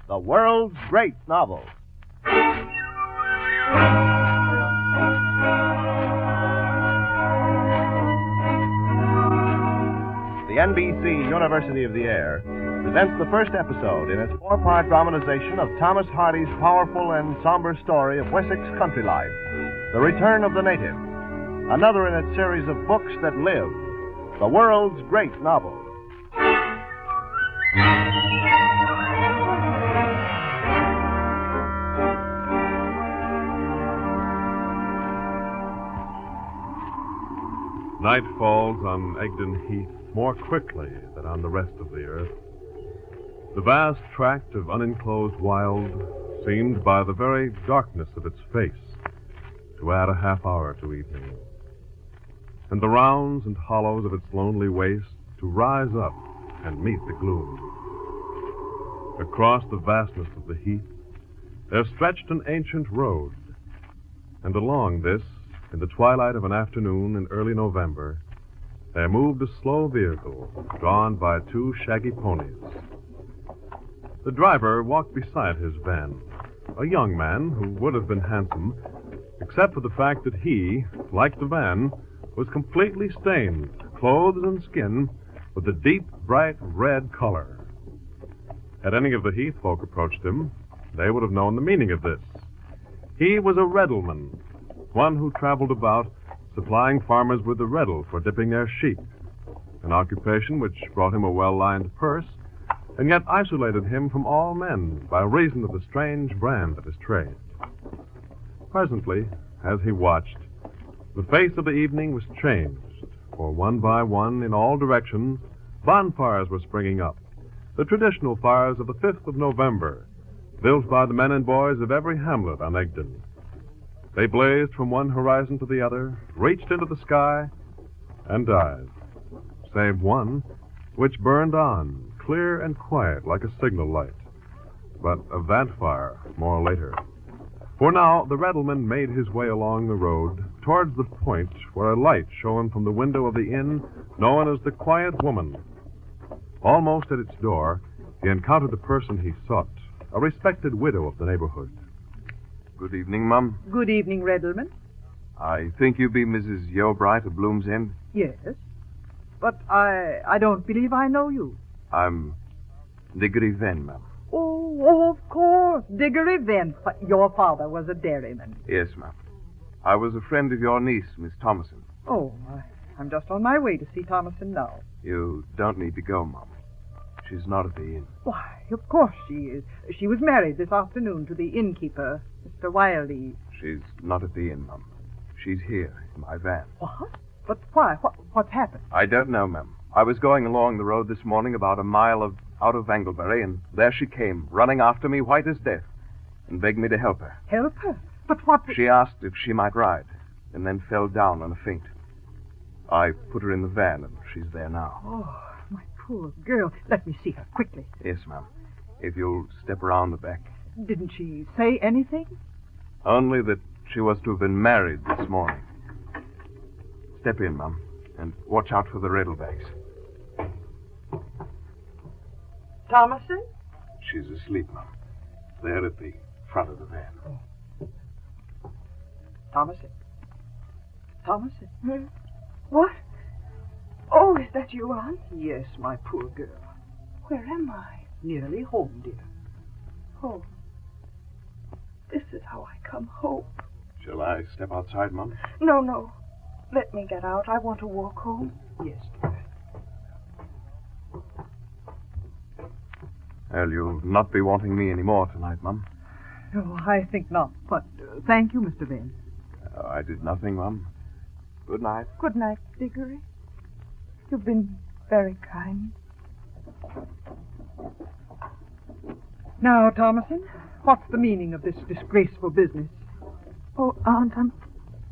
the world's great novels. The NBC University of the Air presents the first episode in its four-part dramatization of Thomas Hardy's powerful and somber story of Wessex country life, The Return of the Native, another in its series of books that live, the world's great novels. Night falls on Egdon Heath more quickly than on the rest of the earth. The vast tract of unenclosed wild seemed by the very darkness of its face to add a half hour to evening, and the rounds and hollows of its lonely waste to rise up and meet the gloom. Across the vastness of the heath there stretched an ancient road, and along this, in the twilight of an afternoon in early November, there moved a slow vehicle drawn by two shaggy ponies. The driver walked beside his van, a young man who would have been handsome, except for the fact that he, like the van, was completely stained, clothes and skin, with a deep, bright red color. Had any of the Heath folk approached him, they would have known the meaning of this. He was a reddleman, one who traveled about supplying farmers with the reddle for dipping their sheep, an occupation which brought him a well-lined purse and yet isolated him from all men by reason of the strange brand of his trade. Presently, as he watched, the face of the evening was changed, for one by one, in all directions, bonfires were springing up, the traditional fires of the 5th of November, built by the men and boys of every hamlet on Egdon. They blazed from one horizon to the other, reached into the sky, and died, save one, which burned on, clear and quiet like a signal light. But of that fire, more later. For now, the reddleman made his way along the road towards the point where a light shone from the window of the inn known as the Quiet Woman. Almost at its door, he encountered the person he sought, a respected widow of the neighborhood. Good evening, Mum. Good evening, Reddleman. I think you be Mrs. Yeobright of Bloom's End? Yes. But I don't believe I know you. I'm Diggory Venn, Mum. Oh, of course. Diggory Venn. Your father was a dairyman. Yes, Mum. I was a friend of your niece, Miss Thomason. Oh, I'm just on my way to see Thomason now. You don't need to go, Mum. She's not at the inn. Why, of course she is. She was married this afternoon to the innkeeper, Mr. Wiley. She's not at the inn, Mum. She's here, in my van. What? But why? What's happened? I don't know, Mum. I was going along the road this morning about a mile out of Anglebury, and there she came, running after me, white as death, and begged me to help her. Help her? But what... She asked if she might ride, and then fell down on a faint. I put her in the van, and she's there now. Oh, my poor girl. Let me see her, quickly. Yes, ma'am. If you'll step around the back. Didn't she say anything? Only that she was to have been married this morning. Step in, Mum, and watch out for the reddlebags. Thomason? She's asleep, Mum. There at the front of the van. Thomason? Thomason? What? Oh, is that you, Aunt? Yes, my poor girl. Where am I? Nearly home, dear. Home. This is how I come home. Shall I step outside, Mum? No. Let me get out. I want to walk home. Yes, dear. Well, you'll not be wanting me any more tonight, Mum. Oh, I think not. But thank you, Mr. Venn. I did nothing, Mum. Good night. Good night, Diggory. You've been very kind. Now, Thomason, what's the meaning of this disgraceful business? Oh, Aunt,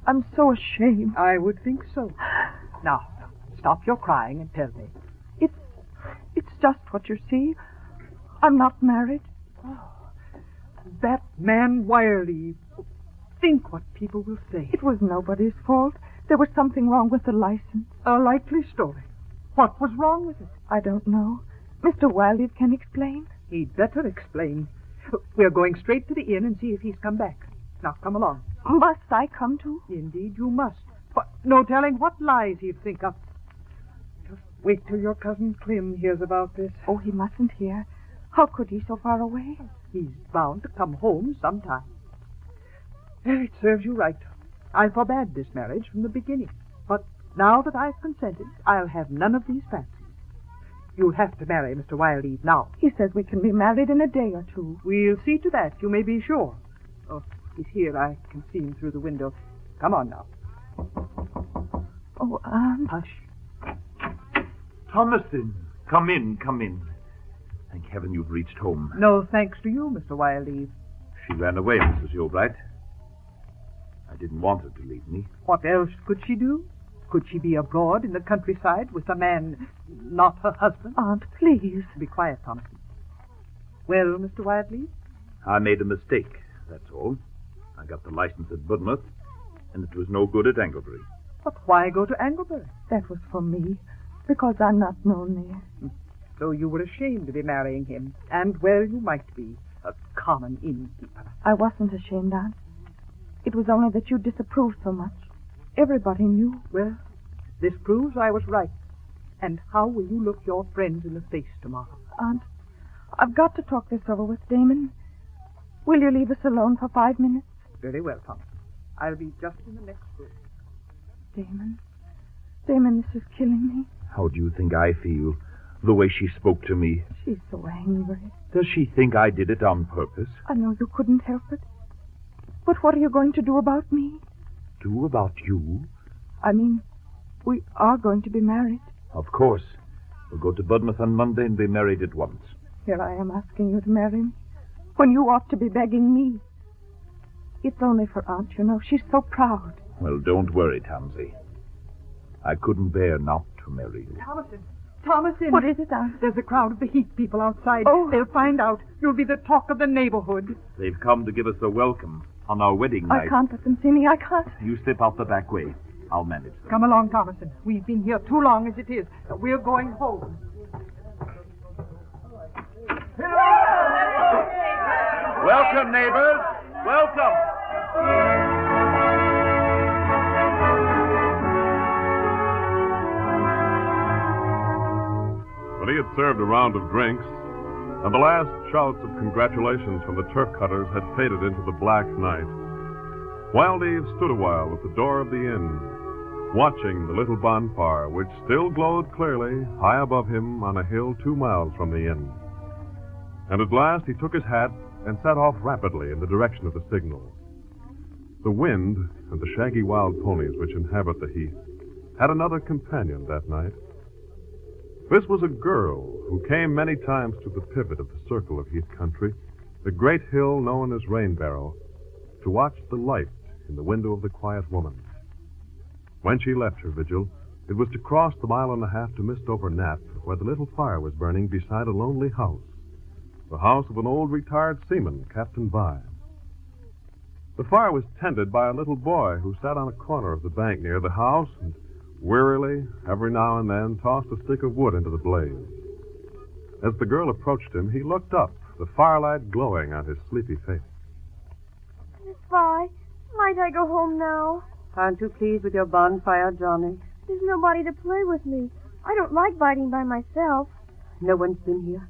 I'm so ashamed. I would think so. Now, stop your crying and tell me. It's just what you see. I'm not married. Oh, that man Wiley. Think what people will say. It was nobody's fault. There was something wrong with the license. A likely story. What was wrong with it? I don't know. Mr. Wiley can explain. He'd better explain. We're going straight to the inn and see if he's come back. Now, come along. Must I come too? Indeed, you must. But no telling what lies he'd think up. Just wait till your cousin Clem hears about this. Oh, he mustn't hear. How could he so far away? He's bound to come home sometime. Well, it serves you right. I forbade this marriage from the beginning. But now that I've consented, I'll have none of these fancies. You'll have to marry Mr. Wildeve now. He says we can be married in a day or two. We'll see to that, you may be sure. Oh, he's here. I can see him through the window. Come on now. Oh, Aunt. Hush. Thomasin, come in, come in. Thank heaven you've reached home. No thanks to you, Mr. Wildeve. She ran away, Mrs. Yeobright. I didn't want her to leave me. What else could she do? Could she be abroad in the countryside with a man not her husband? Aunt, please. Be quiet, Thomasin. Well, Mr. Wildeve? I made a mistake, that's all. I got the license at Budmouth, and it was no good at Anglebury. But why go to Anglebury? That was for me, because I'm not known there. So you were ashamed to be marrying him, and well you might be, a common innkeeper. I wasn't ashamed, Aunt. It was only that you disapproved so much. Everybody knew. Well, this proves I was right. And how will you look your friends in the face tomorrow? Aunt, I've got to talk this over with Damon. Will you leave us alone for 5 minutes? Very well, Thomas. I'll be just in the next room. Damon, this is killing me. How do you think I feel, the way she spoke to me? She's so angry. Does she think I did it on purpose? I know you couldn't help it. But what are you going to do about me? Do about you? I mean, we are going to be married. Of course. We'll go to Budmouth on Monday and be married at once. Here I am asking you to marry me, when you ought to be begging me. It's only for Aunt, you know. She's so proud. Well, don't worry, Tansy. I couldn't bear not to marry you. Thomasin! What is it, Aunt? There's a crowd of the Heath people outside. Oh. They'll find out. You'll be the talk of the neighborhood. They've come to give us a welcome on our wedding night. I can't let them see me. I can't. You slip out the back way. I'll manage them. Come along, Thomasin. We've been here too long as it is. We're going home. Welcome, neighbors. Welcome. When he had served a round of drinks, and the last shouts of congratulations from the turf cutters had faded into the black night, Wildeve stood a while at the door of the inn, watching the little bonfire which still glowed clearly high above him on a hill 2 miles from the inn. And at last he took his hat and set off rapidly in the direction of the signal. The wind and the shaggy wild ponies which inhabit the heath had another companion that night. This was a girl who came many times to the pivot of the circle of Heath country, the great hill known as Rainbarrow, to watch the light in the window of the quiet woman. When she left her vigil, it was to cross the 1.5 miles to Mistover Nap, where the little fire was burning beside a lonely house, the house of an old retired seaman, Captain Vi. The fire was tended by a little boy who sat on a corner of the bank near the house and wearily, every now and then, tossed a stick of wood into the blaze. As the girl approached him, he looked up, the firelight glowing on his sleepy face. Miss Vi, might I go home now? Aren't you pleased with your bonfire, Johnny? There's nobody to play with me. I don't like biting by myself. No one's been here.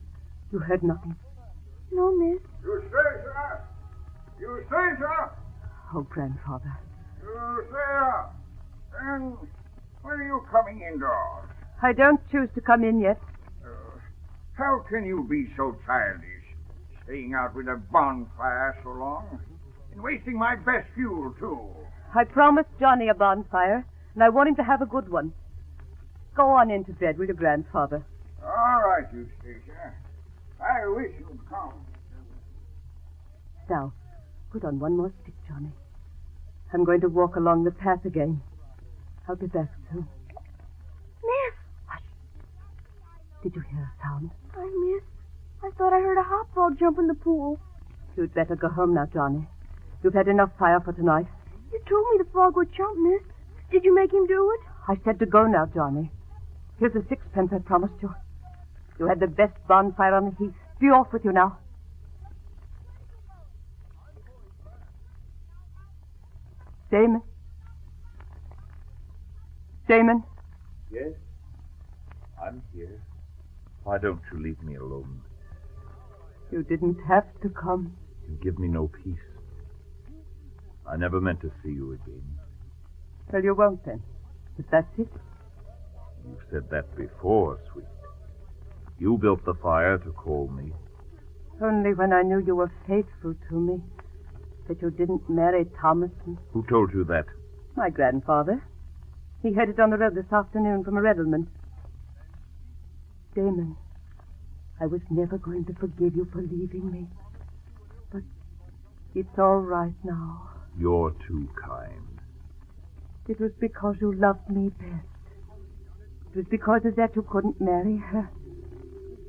You heard nothing. No, miss. You stay, sir. You stay, sir. Oh, Grandfather. You stay. And when are you coming indoors? I don't choose to come in yet. How can you be so childish, staying out with a bonfire so long, and wasting my best fuel, too? I promised Johnny a bonfire, and I want him to have a good one. Go on into bed, will you, Grandfather? All right, you stay, sir. I wish you'd come. Now, put on one more stick, Johnny. I'm going to walk along the path again. I'll be back soon. Miss! Hush. Did you hear a sound? I missed. I thought I heard a hop frog jump in the pool. You'd better go home now, Johnny. You've had enough fire for tonight. You told me the frog would jump, miss. Did you make him do it? I said to go now, Johnny. Here's a 6 I promised you. You had the best bonfire on the heath. Be off with you now. Damon? Damon? Yes? I'm here. Why don't you leave me alone? You didn't have to come. You give me no peace. I never meant to see you again. Well, you won't then. If that's it. You've said that before, sweet. You built the fire to call me. Only when I knew you were faithful to me. That you didn't marry Thomason. Who told you that? My grandfather. He headed on the road this afternoon from a reddlement. Damon, I was never going to forgive you for leaving me. But it's all right now. You're too kind. It was because you loved me best. It was because of that you couldn't marry her.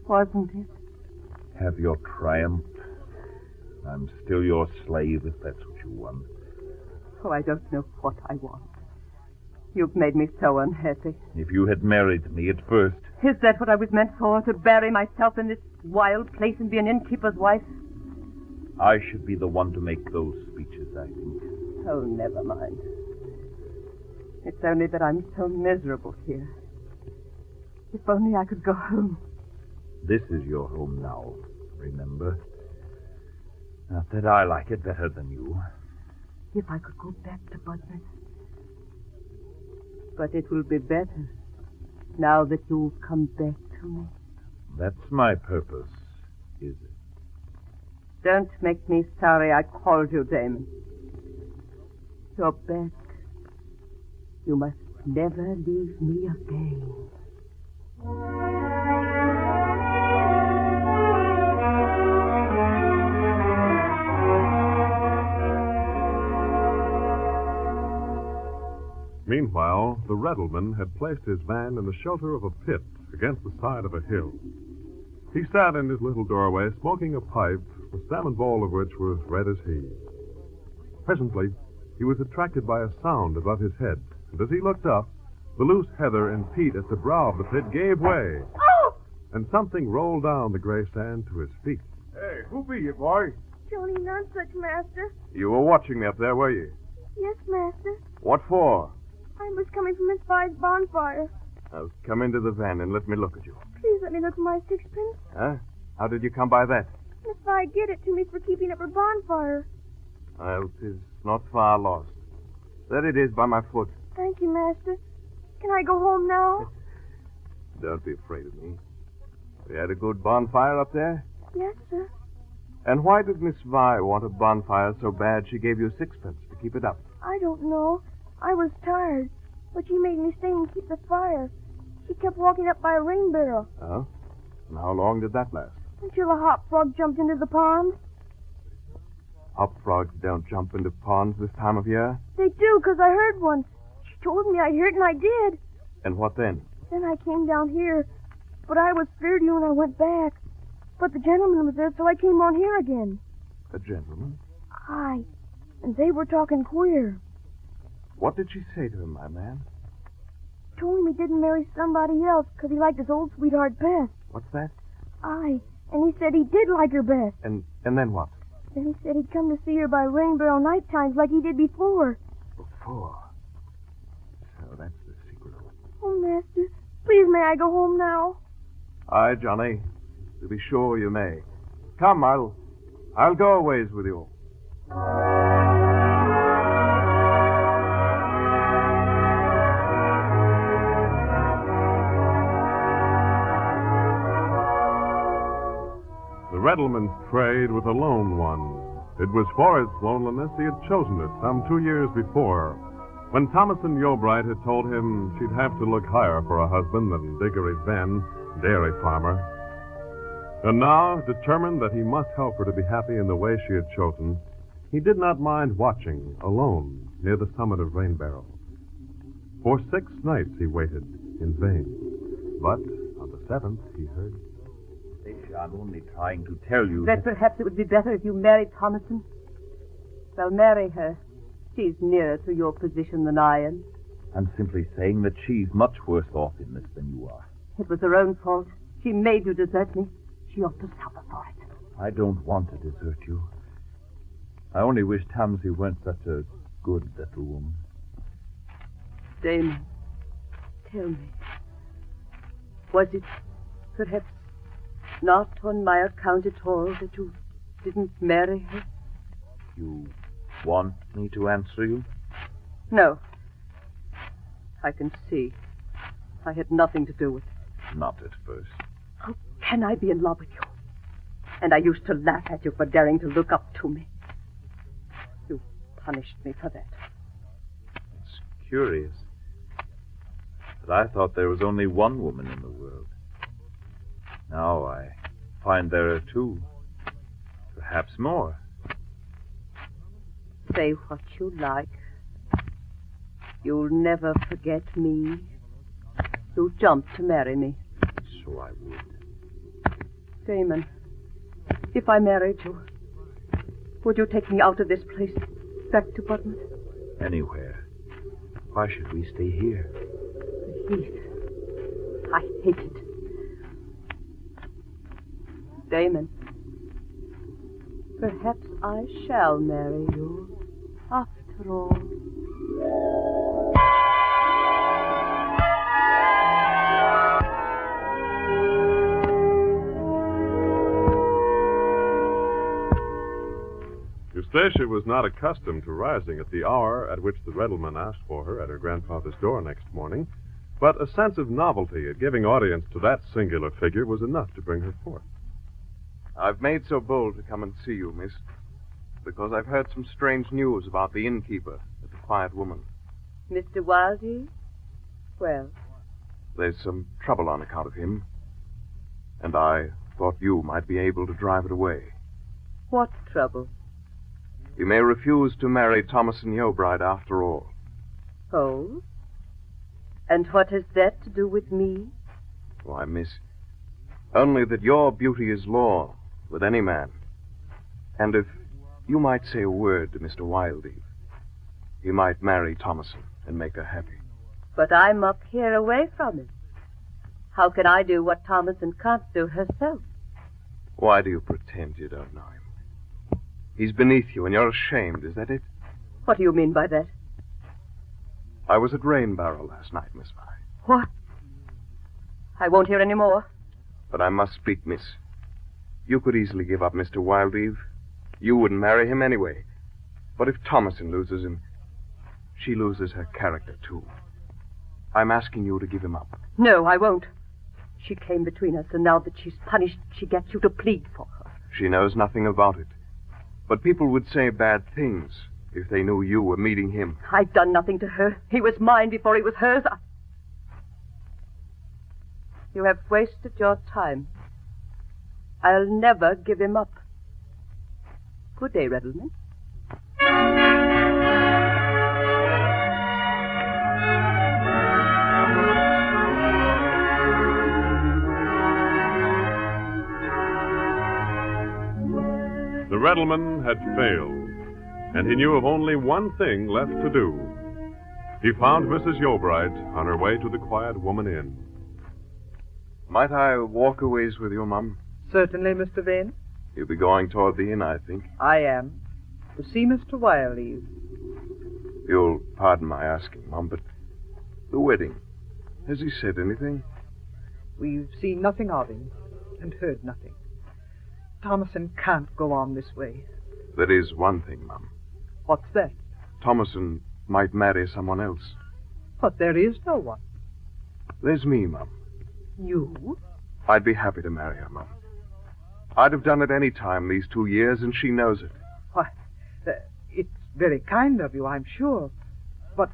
Wasn't it? Have your triumph. I'm still your slave if that's what you want. Oh, I don't know what I want. You've made me so unhappy. If you had married me at first... Is that what I was meant for? To bury myself in this wild place and be an innkeeper's wife? I should be the one to make those speeches, I think. Oh, never mind. It's only that I'm so miserable here. If only I could go home. This is your home now, remember? Not that I like it better than you. If I could go back to Budmouth. But it will be better now that you've come back to me. That's my purpose, is it? Don't make me sorry I called you, Damon. You're back. You must never leave me again. Meanwhile, the Reddleman had placed his van in the shelter of a pit against the side of a hill. He sat in his little doorway, smoking a pipe, the salmon bowl of which was red as he. Presently, he was attracted by a sound above his head, and as he looked up, the loose heather and peat at the brow of the pit gave way. Oh! And something rolled down the gray sand to his feet. Hey, who be you, boy? Johnny Nunsuch, master. You were watching me up there, were you? Yes, master. What for? I was coming from Miss Vi's bonfire. Now, come into the van and let me look at you. Please let me look at my sixpence. Huh? How did you come by that? Miss Vi gave it to me for keeping up her bonfire. Well, 'tis not far lost. There it is by my foot. Thank you, master. Can I go home now? Don't be afraid of me. We had a good bonfire up there? Yes, sir. And why did Miss Vi want a bonfire so bad she gave you sixpence to keep it up? I don't know. I was tired, but she made me stay and keep the fire. She kept walking up by a rain barrel. Oh? And how long did that last? Until a hop frog jumped into the pond. Hop frogs don't jump into ponds this time of year. They do, 'cause I heard one. She told me I'd hear it, and I did. And what then? Then I came down here, but I was scared of you and I went back. But the gentleman was there, so I came on here again. A gentleman? Aye, and they were talking queer. What did she say to him, my man? Told him he didn't marry somebody else 'cause he liked his old sweetheart best. What's that? Aye, and he said he did like her best. And then what? Then he said he'd come to see her by rain barrel night times like he did before. Before? So that's the secret. Oh, master, please may I go home now? Aye, Johnny. To be sure you may. Come, I'll go a ways with you. The Reddleman's trade was a lone one. It was for its loneliness he had chosen it some 2 years before, when Thomason Yeobright had told him she'd have to look higher for a husband than Diggory Ben, dairy farmer. And now, determined that he must help her to be happy in the way she had chosen, he did not mind watching, alone, near the summit of Rain Barrel. For 6 nights he waited, in vain. But on the 7th he heard... I'm only trying to tell you... That perhaps it would be better if you married Thomason. Well, marry her. She's nearer to your position than I am. I'm simply saying that she's much worse off in this than you are. It was her own fault. She made you desert me. She ought to suffer for it. I don't want to desert you. I only wish Tamsy weren't such a good, little woman. Damon, tell me, was it perhaps not on my account at all that you didn't marry her? You want me to answer you? No. I can see. I had nothing to do with it. Not at first. How can I be in love with you? And I used to laugh at you for daring to look up to me. You punished me for that. It's curious. But I thought there was only one woman in the world. Now I find there are two. Perhaps more. Say what you like. You'll never forget me. You jumped to marry me. So I would. Damon, if I married you, would you take me out of this place, back to Budmouth? Anywhere. Why should we stay here? The heat. I hate it. Damon, perhaps I shall marry you, after all. Eustacia was not accustomed to rising at the hour at which the Redelman asked for her at her grandfather's door next morning, but a sense of novelty at giving audience to that singular figure was enough to bring her forth. I've made so bold to come and see you, miss, because I've heard some strange news about the innkeeper and the quiet woman. Mr. Wildey? Well? There's some trouble on account of him, and I thought you might be able to drive it away. What trouble? You may refuse to marry Thomason Yeobride after all. Oh? And what has that to do with me? Why, miss, only that your beauty is law with any man. And if you might say a word to Mr. Wildey, he might marry Thomason and make her happy. But I'm up here away from him. How can I do what Thomason can't do herself? Why do you pretend you don't know him? He's beneath you and you're ashamed, is that it? What do you mean by that? I was at Rainbarrow last night, Miss Vi. What? I won't hear any more. But I must speak, miss. You could easily give up Mr. Wildeve. You wouldn't marry him anyway. But if Thomason loses him, she loses her character, too. I'm asking you to give him up. No, I won't. She came between us, and now that she's punished, she gets you to plead for her. She knows nothing about it. But people would say bad things if they knew you were meeting him. I've done nothing to her. He was mine before he was hers. You have wasted your time. I'll never give him up. Good day, Redelman. The Redelman had failed, and he knew of only one thing left to do. He found Mrs. Yeobride on her way to the Quiet Woman Inn. Might I walk a ways with you, Mum? Certainly, Mr. Vane. You'll be going toward the inn, I think. I am. To see Mr. Wildeve. You'll pardon my asking, Mum, but the wedding, has he said anything? We've seen nothing of him and heard nothing. Thomason can't go on this way. There is one thing, Mum. What's that? Thomason might marry someone else. But there is no one. There's me, Mum. You? I'd be happy to marry her, Mum. I'd have done it any time these 2 years, and she knows it. Why, it's very kind of you, I'm sure. But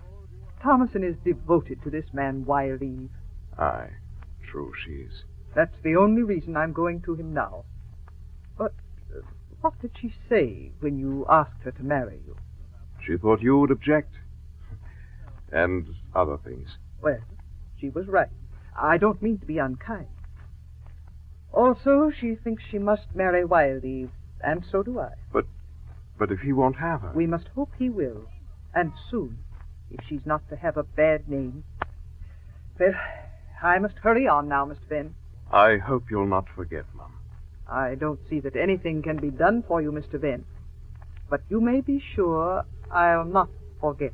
Thomason is devoted to this man, Wildeve. Aye, true she is. That's the only reason I'm going to him now. But what did she say when you asked her to marry you? She thought you would object. And other things. Well, she was right. I don't mean to be unkind. Also, she thinks she must marry Wildeve, and so do I. But if he won't have her... We must hope he will, and soon, if she's not to have a bad name. Well, I must hurry on now, Mr. Venn. I hope you'll not forget, Mum. I don't see that anything can be done for you, Mr. Venn. But you may be sure I'll not forget.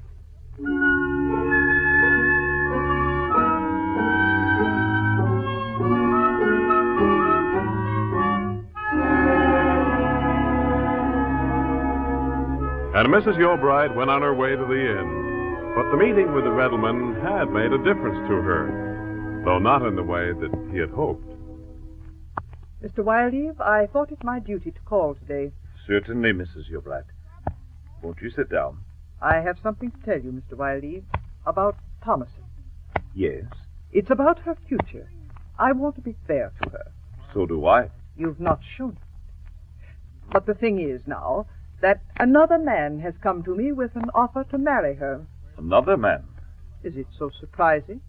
And Mrs. Yeobright went on her way to the inn. But the meeting with the Redelman had made a difference to her, though not in the way that he had hoped. Mr. Wildeve, I thought it my duty to call today. Certainly, Mrs. Yeobright. Won't you sit down? I have something to tell you, Mr. Wildeve, about Thomasin. Yes. It's about her future. I want to be fair to her. So do I. You've not shown it. But the thing is now that another man has come to me with an offer to marry her. Another man? Is it so surprising?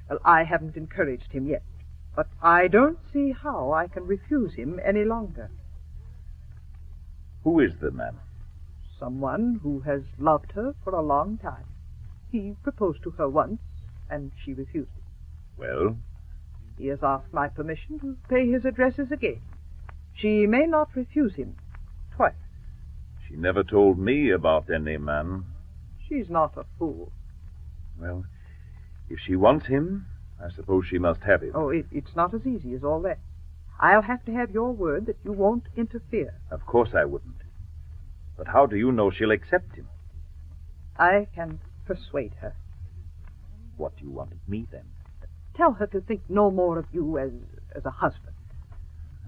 Well, I haven't encouraged him yet, but I don't see how I can refuse him any longer. Who is the man? Someone who has loved her for a long time. He proposed to her once, and she refused it. Well? He has asked my permission to pay his addresses again. She may not refuse him twice. She never told me about any man. She's not a fool. Well, if she wants him, I suppose she must have him. Oh, it's not as easy as all that. I'll have to have your word that you won't interfere. Of course I wouldn't. But how do you know she'll accept him? I can persuade her. What do you want of me, then? Tell her to think no more of you as a husband.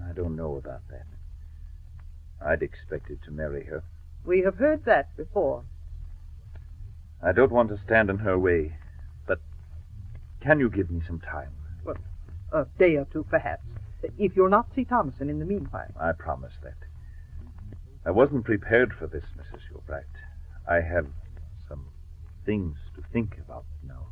I don't know about that. I'd expected to marry her. We have heard that before. I don't want to stand in her way, but can you give me some time? Well, a day or two, perhaps, if you'll not see Thomasin in the meanwhile. I promise that. I wasn't prepared for this, Mrs. Yeobright. I have some things to think about now.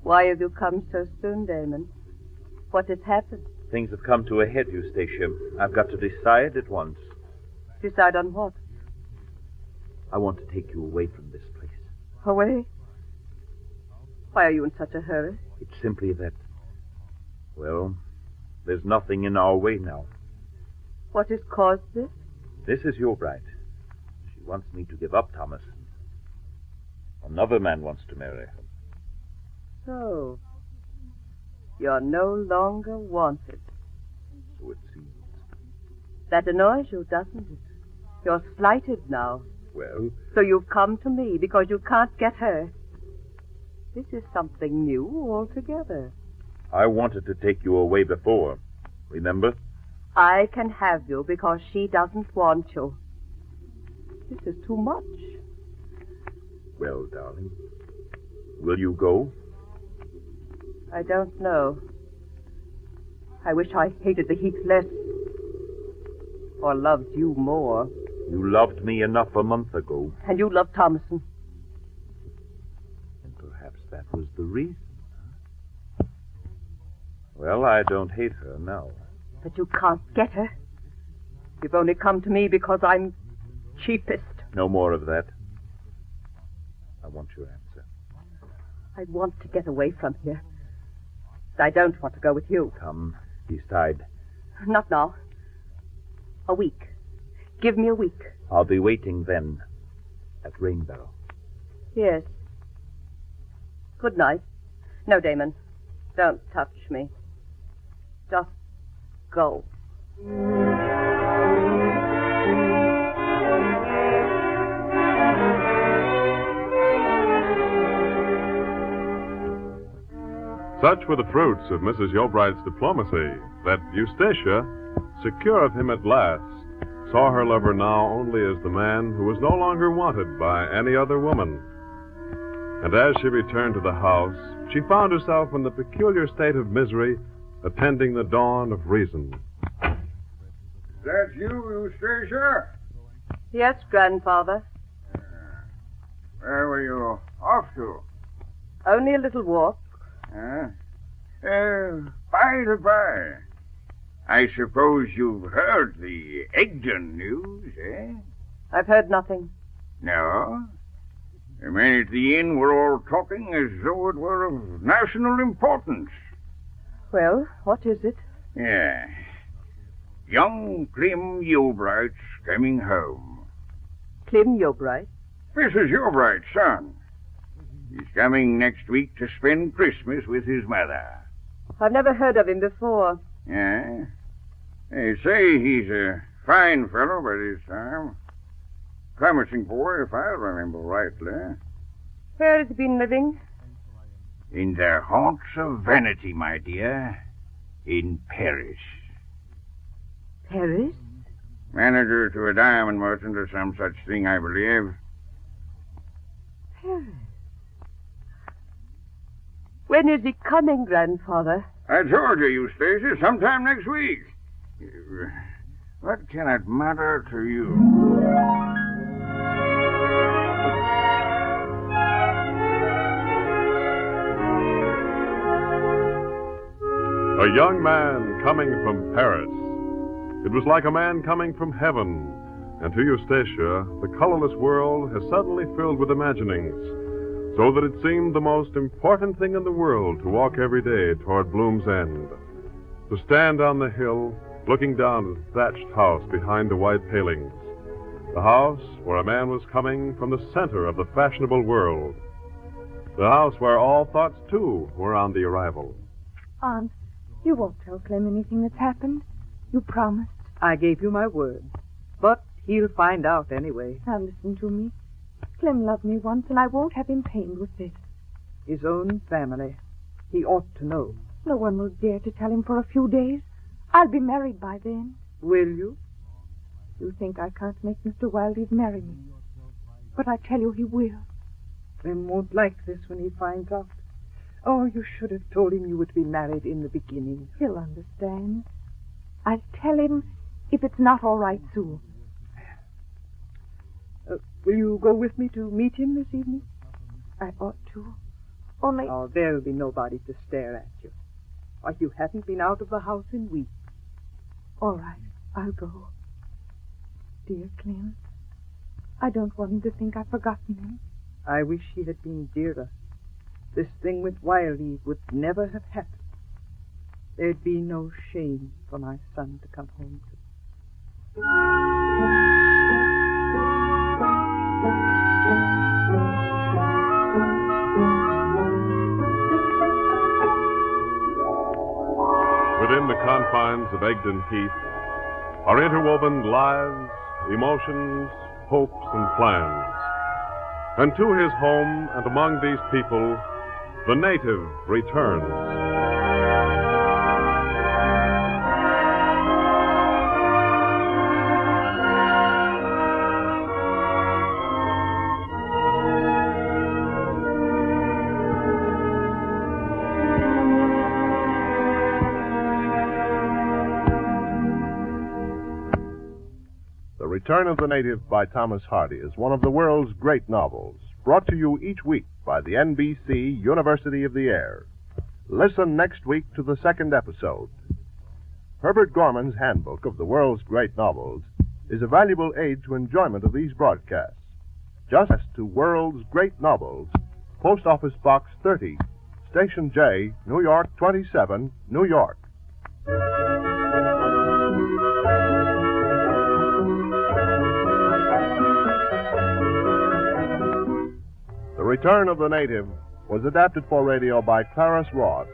Why have you come so soon, Damon? What has happened? Things have come to a head, Eustacia. I've got to decide at once. Decide on what? I want to take you away from this place. Away? Why are you in such a hurry? It's simply that, well, there's nothing in our way now. What has caused this? This is Yeobright. She wants me to give up Thomas. Another man wants to marry her. So, you're no longer wanted. So it seems. That annoys you, doesn't it? You're slighted now. Well? So you've come to me because you can't get her. This is something new altogether. I wanted to take you away before. Remember? I can have you because she doesn't want you. This is too much. Well, darling, will you go? I don't know. I wish I hated the Heath less. Or loved you more. You loved me enough a month ago. And you loved Thomasin. And perhaps that was the reason. Huh? Well, I don't hate her now. But you can't get her. You've only come to me because I'm cheapest. No more of that. I want your answer. I want to get away from here. But I don't want to go with you. Come, decide. Not now. A week. Give me a week. I'll be waiting then at Rainbow. Yes. Good night. No, Damon. Don't touch me. Just go. Such were the fruits of Mrs. Yeobright's diplomacy that Eustacia, secure of him at last, saw her lover now only as the man who was no longer wanted by any other woman. And as she returned to the house, she found herself in the peculiar state of misery attending the dawn of reason. That you, Eustacia? Yes, Grandfather. Where were you off to? Only a little walk. By the by, I suppose you've heard the Egdon news, eh? I've heard nothing. No? The men at the inn were all talking as though it were of national importance. Well, what is it? Yeah. Young Clem Yeobright's coming home. Clem Yeobright? Mrs. Yeobright's son. He's coming next week to spend Christmas with his mother. I've never heard of him before. Yeah? They say he's a fine fellow by this time. Promising boy, if I remember rightly. Where has he been living? In the haunts of vanity, my dear. In Paris. Paris? Manager to a diamond merchant or some such thing, I believe. Paris? When is he coming, Grandfather? I told you, Eustacia, sometime next week. What can it matter to you? A young man coming from Paris. It was like a man coming from heaven. And to Eustacia, the colorless world has suddenly filled with imaginings, so that it seemed the most important thing in the world to walk every day toward Bloom's End. To stand on the hill, looking down at the thatched house behind the white palings. The house where a man was coming from the center of the fashionable world. The house where all thoughts, too, were on the arrival. Aunt, you won't tell Clem anything that's happened. You promised. I gave you my word. But he'll find out anyway. Now listen to me. Clem loved me once, and I won't have him pained with this. His own family. He ought to know. No one will dare to tell him for a few days. I'll be married by then. Will you? You think I can't make Mr. Wildeve marry me. But I tell you he will. Clem won't like this when he finds out. Oh, you should have told him you would be married in the beginning. He'll understand. I'll tell him if it's not all right soon. Will you go with me to meet him this evening? I ought to. Only... Oh, there'll be nobody to stare at you. Why, you haven't been out of the house in weeks. All right, I'll go. Dear Clem, I don't want him to think I've forgotten him. I wish he had been dearer. This thing with Wildeve would never have happened. There'd be no shame for my son to come home to. Within the confines of Egdon Heath are interwoven lives, emotions, hopes, and plans. And to his home and among these people, the native returns. The Return of the Native by Thomas Hardy is one of the world's great novels, brought to you each week by the NBC University of the Air. Listen next week to the second episode. Herbert Gorman's Handbook of the World's Great Novels is a valuable aid to enjoyment of these broadcasts. Just to World's Great Novels, Post Office Box 30, Station J, New York 27, New York. The Return of the Native was adapted for radio by Clarence Ross.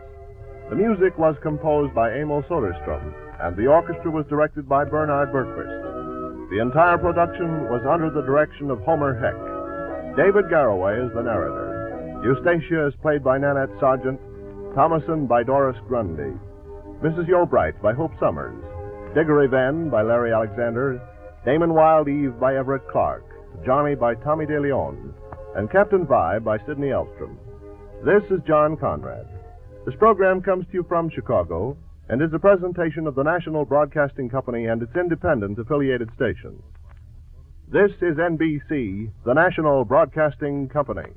The music was composed by Emil Soderstrom, and the orchestra was directed by Bernard Berquist. The entire production was under the direction of Homer Heck. David Garroway is the narrator. Eustacia is played by Nanette Sargent, Thomason by Doris Grundy, Mrs. Yeobright by Hope Summers, Diggory Venn by Larry Alexander, Damon Wildeve by Everett Clark, Johnny by Tommy De Leon, and Captain Vi by Sidney Elstrom. This is John Conrad. This program comes to you from Chicago and is a presentation of the National Broadcasting Company and its independent affiliated stations. This is NBC, the National Broadcasting Company.